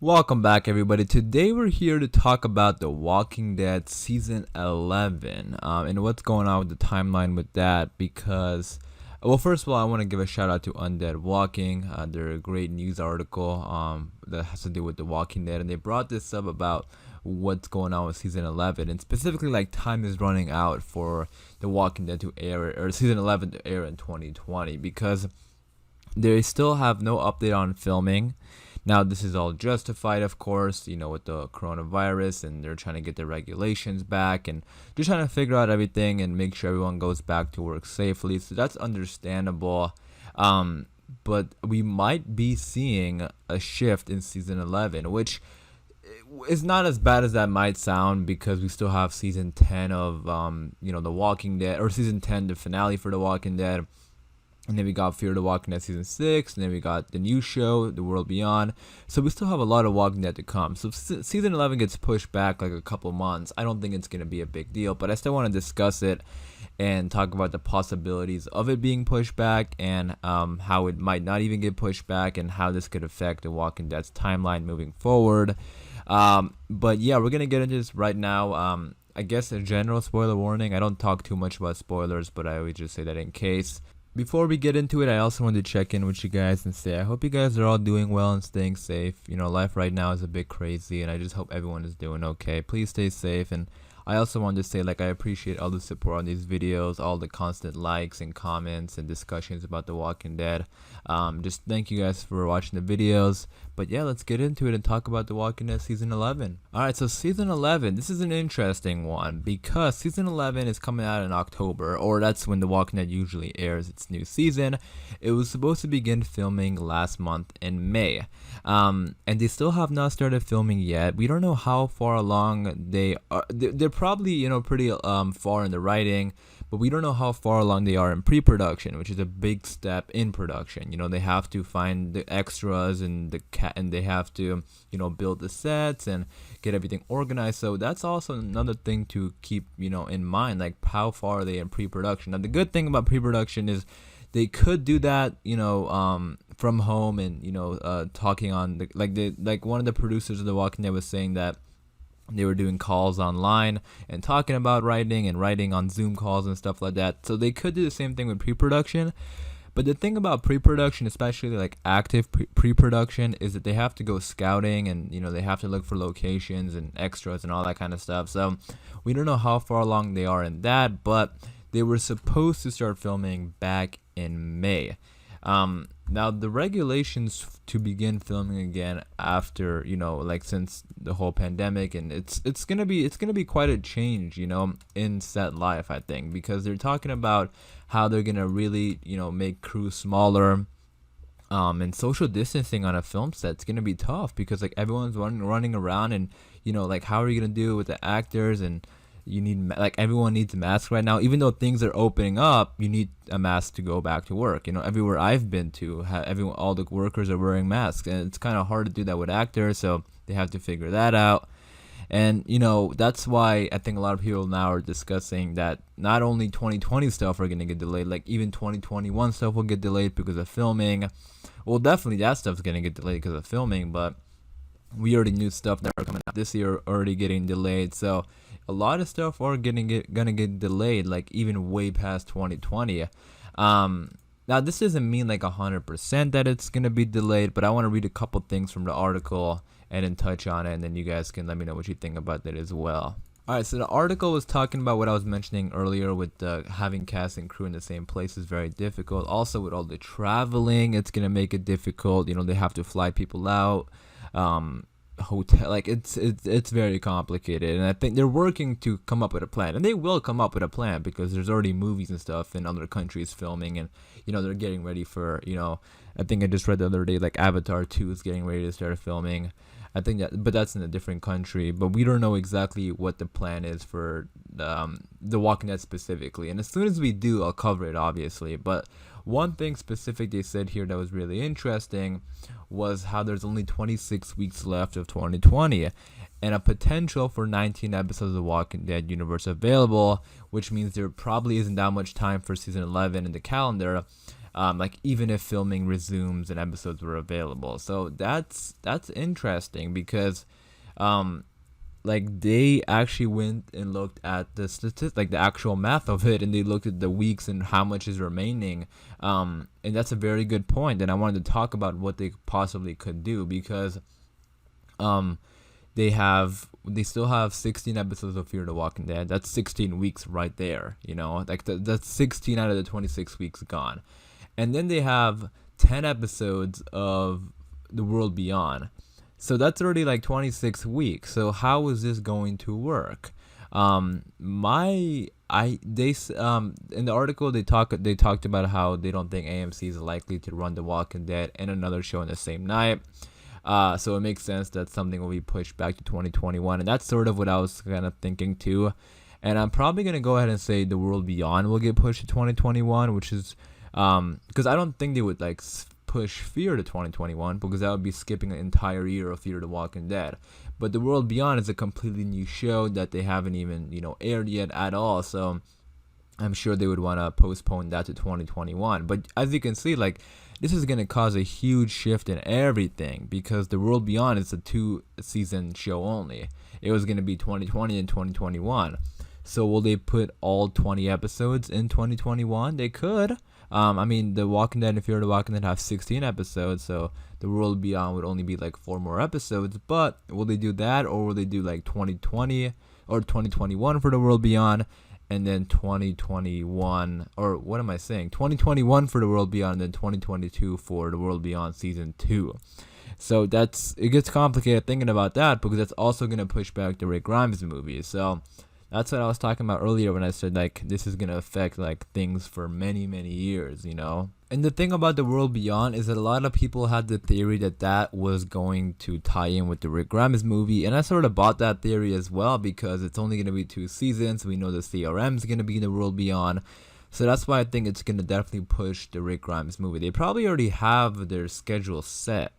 Welcome back, everybody. Today we're here to talk about The Walking Dead Season 11 and what's going on with the timeline with that because, well, first of all, I want to give a shout out to Undead Walking. They're a great news article that has to do with The Walking Dead, and they brought this up about what's going on with Season 11, and specifically, like, time is running out for The Walking Dead to air, or Season 11 to air in 2020 because they still have no update on filming. Now, this is all justified, of course, with the coronavirus, and they're trying to get the regulations back, and just trying to figure out everything and make sure everyone goes back to work safely. So that's understandable. But we might be seeing a shift in Season 11, which is not as bad as that might sound because we still have Season 10 of, The Walking Dead, or Season 10, the finale for The Walking Dead. And then we got Fear the Walking Dead Season 6, and then we got the new show, The World Beyond. So we still have a lot of Walking Dead to come. So if Season 11 gets pushed back like a couple months, I don't think it's going to be a big deal. But I still want to discuss it and talk about the possibilities of it being pushed back and how it might not even get pushed back and how this could affect The Walking Dead's timeline moving forward. But yeah, we're going to get into this right now. I guess a general spoiler warning. I don't talk too much about spoilers, but I always just say that in case. Before we get into it, I also wanted to check in with you guys and say I hope you guys are all doing well and staying safe. Life right now is a bit crazy, and I just hope everyone is doing okay. Please stay safe, and I also wanted to say, I appreciate all the support on these videos, all the constant likes and comments and discussions about The Walking Dead. Just thank you guys for watching the videos. But yeah, let's get into it and talk about The Walking Dead Season 11. Alright, so Season 11, this is an interesting one because Season 11 is coming out in October, or that's when The Walking Dead usually airs its new season. It was supposed to begin filming last month in May. And they still have not started filming yet. We don't know how far along they are. They're probably, pretty far in the writing, but we don't know how far along they are in pre-production, which is a big step in production. They have to find the extras and they have to, build the sets and get everything organized. So that's also another thing to keep, in mind, like how far are they in pre-production. Now, the good thing about pre-production is they could do that, from home and, talking on like one of the producers of The Walking Dead was saying that they were doing calls online and talking about writing and writing on Zoom calls and stuff like that. So they could do the same thing with pre-production. But the thing about pre-production, especially like active pre-production, is that they have to go scouting and, they have to look for locations and extras and all that kind of stuff. So we don't know how far along they are in that, but they were supposed to start filming back in May. Now the regulations to begin filming again after, since the whole pandemic, and it's gonna be quite a change, in set life, I think, because they're talking about how they're gonna really, make crews smaller, and social distancing on a film set's gonna be tough because everyone's running around and, how are you gonna do it with the actors, and you need everyone needs a mask right now. Even though things are opening up, you need a mask to go back to work. Everywhere I've been to, all the workers are wearing masks, and it's kind of hard to do that with actors. So they have to figure that out. And that's why I think a lot of people now are discussing that not only 2020 stuff are gonna get delayed, even 2021 stuff will get delayed because of filming. Well, definitely that stuff's gonna get delayed because of filming, but we already knew stuff that are coming out this year already getting delayed. So a lot of stuff are gonna get delayed, even way past 2020. Now this doesn't mean 100% that it's gonna be delayed, but I want to read a couple things from the article and then touch on it, and then you guys can let me know what you think about that as well. Alright, so the article was talking about what I was mentioning earlier with having cast and crew in the same place is very difficult. Also, with all the traveling, it's gonna make it difficult. They have to fly people out. Hotel, it's very complicated, and I think they're working to come up with a plan, and they will come up with a plan because there's already movies and stuff in other countries filming, and they're getting ready for, I think I just read the other day Avatar 2 is getting ready to start filming. I think but that's in a different country, but we don't know exactly what the plan is for The Walking Dead specifically, and as soon as we do, I'll cover it, obviously. But one thing specific they said here that was really interesting was how there's only 26 weeks left of 2020 and a potential for 19 episodes of The Walking Dead universe available, which means there probably isn't that much time for season 11 in the calendar. like even if filming resumes and episodes were available. So that's interesting because like they actually went and looked at the statistics, like the actual math of it, and they looked at the weeks and how much is remaining. And that's a very good point, and I wanted to talk about what they possibly could do because they still have 16 episodes of Fear the Walking Dead. That's 16 weeks right there, you know, like that's 16 out of the 26 weeks gone. And then they have 10 episodes of The World Beyond. So that's already like 26 weeks. So how is this going to work? In the article they talked about how they don't think AMC is likely to run The Walking Dead and another show in the same night. So it makes sense that something will be pushed back to 2021, and that's sort of what I was kind of thinking too. And I'm probably gonna go ahead and say The World Beyond will get pushed to 2021, which is because I don't think they would like push Fear to 2021 because that would be skipping an entire year of Fear the Walking Dead. But The World Beyond is a completely new show that they haven't even aired yet at all. So I'm sure they would want to postpone that to 2021. But as you can see, like, this is going to cause a huge shift in everything because The World Beyond is a 2-season show only. It was going to be 2020 and 2021. So will they put all 20 episodes in 2021? They could. I mean, The Walking Dead and Fear the Walking Dead have 16 episodes, so The World Beyond would only be like 4 more episodes. But will they do that, or will they do like 2020 or 2021 for The World Beyond, and then 2021, or what am I saying? 2021 for The World Beyond, and then 2022 for The World Beyond Season 2. So it gets complicated thinking about that because that's also going to push back the Rick Grimes movie. So that's what I was talking about earlier when I said like this is gonna affect like things for many years, And the thing about The World Beyond is that a lot of people had the theory that was going to tie in with the Rick Grimes movie, and I sort of bought that theory as well because it's only gonna be 2 seasons. We know the CRM is gonna be in The World Beyond, so that's why I think it's gonna definitely push the Rick Grimes movie. They probably already have their schedule set.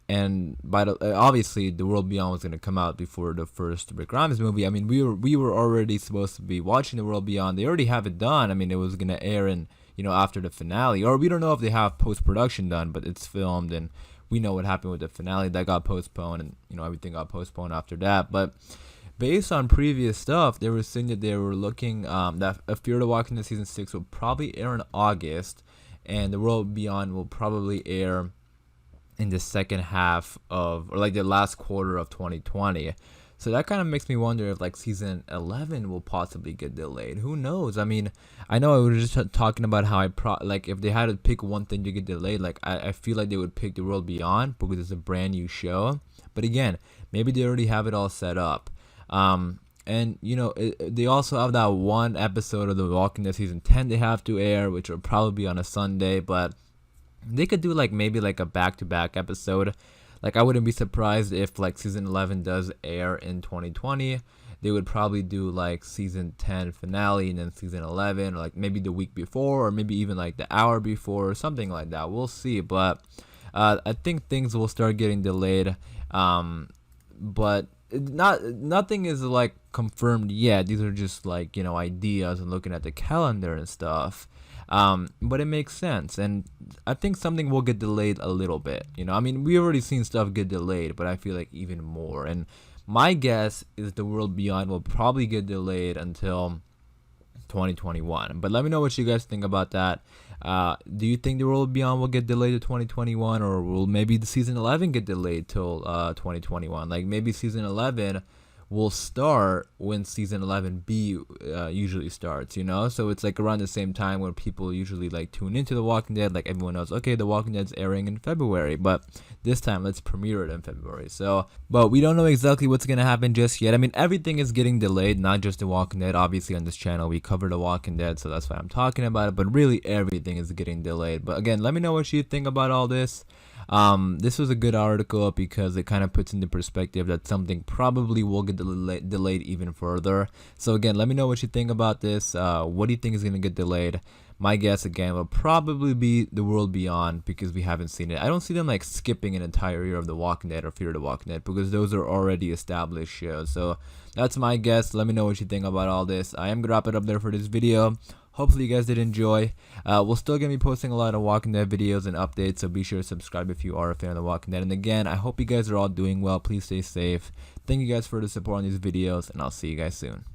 And obviously, The World Beyond was going to come out before the first Rick Grimes movie. I mean, we were already supposed to be watching The World Beyond. They already have it done. I mean, it was going to air after the finale, or we don't know if they have post production done, but it's filmed, and we know what happened with the finale that got postponed, and everything got postponed after that. But based on previous stuff, they were saying that they were looking that Fear the Walking Dead season 6 will probably air in August, and The World Beyond will probably air in the second half of, or like the last quarter of 2020. So that kind of makes me wonder if like season 11 will possibly get delayed. Who knows? I mean, I know I was just talking about how like if they had to pick one thing to get delayed, like I feel like they would pick The World Beyond because it's a brand new show. But again, maybe they already have it all set up. And they also have that one episode of The Walking Dead season 10 they have to air, which will probably be on a Sunday, but they could do like maybe like a back-to-back episode. Like I wouldn't be surprised if like season 11 does air in 2020. They would probably do like season 10 finale and then season 11, or like maybe the week before, or maybe even like the hour before, or something like that. We'll see. But I think things will start getting delayed. But nothing is like confirmed yet. These are just like ideas and looking at the calendar and stuff. But it makes sense, and I think something will get delayed a little bit. I mean, we already seen stuff get delayed, but I feel like even more. And my guess is The World Beyond will probably get delayed until 2021. But let me know what you guys think about that. Do you think The World Beyond will get delayed to 2021, or will maybe the season 11 get delayed till 2021? Like maybe season 11 will start when season 11B usually starts, so it's like around the same time where people usually like tune into The Walking Dead. Like everyone knows, okay, The Walking Dead's airing in February, but this time let's premiere it in February. So, but we don't know exactly what's gonna happen just yet. I mean, everything is getting delayed, not just The Walking Dead. Obviously on this channel we cover The Walking Dead, so that's why I'm talking about it, but really everything is getting delayed. But again, let me know what you think about all this. This was a good article because it kind of puts into perspective that something probably will get delayed even further. So again, let me know what you think about this. What do you think is going to get delayed? My guess again will probably be The World Beyond because we haven't seen it. I don't see them like skipping an entire year of The Walking Dead or Fear the Walking Dead because those are already established shows. So that's my guess. Let me know what you think about all this. I am going to wrap it up there for this video. Hopefully you guys did enjoy. We'll still gonna be posting a lot of Walking Dead videos and updates, so be sure to subscribe if you are a fan of The Walking Dead. And again, I hope you guys are all doing well. Please stay safe. Thank you guys for the support on these videos, and I'll see you guys soon.